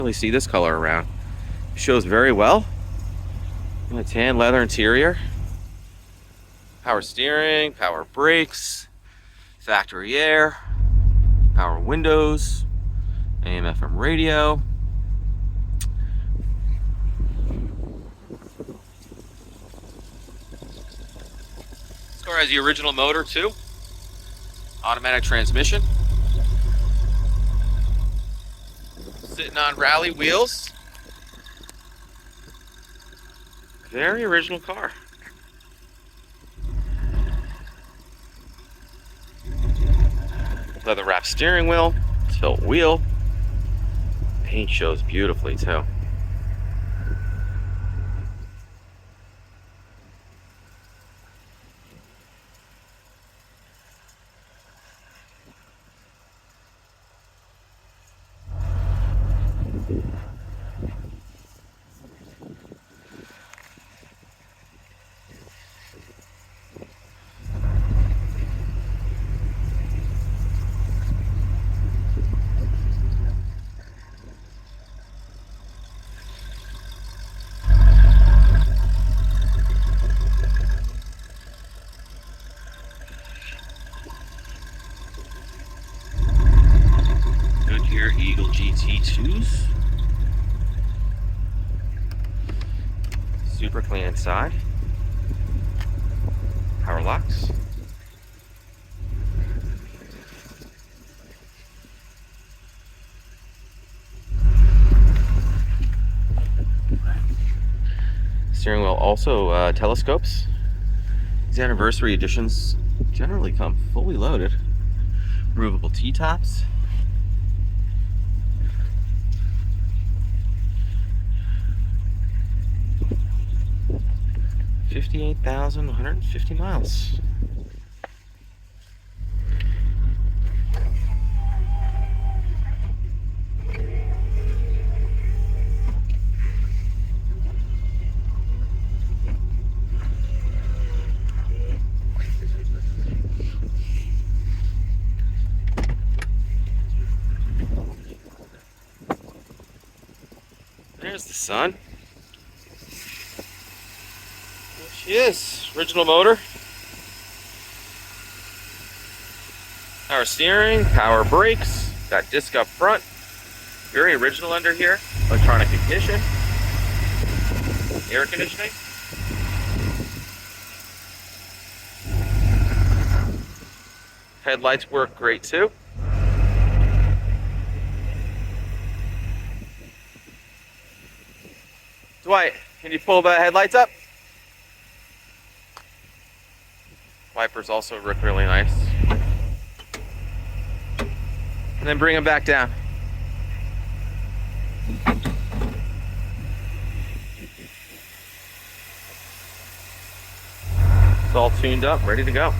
Really see this color around. Shows very well. And a tan leather interior. Power steering, power brakes, factory air, power windows, AM/FM radio. This car has the original motor too. Automatic transmission. Sitting on rally wheels. Very original car. Leather wrapped steering wheel, tilt wheel. Paint shows beautifully too. Goodyear Eagle GT2s. Super clean inside. Power locks. Steering wheel also telescopes. These anniversary editions generally come fully loaded. Removable T-tops. $58,150 miles. There's the sun. There she is. Original motor. Power steering, power brakes, got disc up front. Very original under here. Electronic ignition. Air conditioning. Headlights work great too. Dwight, can you pull the headlights up? Wipers also look really nice. And then bring them back down. It's all tuned up, ready to go.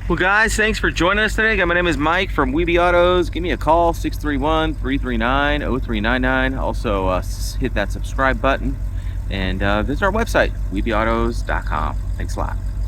Well guys, thanks for joining us today. My name is Mike from Weeby Autos. Give me a call, 631-339-0399. Also hit that subscribe button and visit our website, weebyautos.com. Thanks a lot.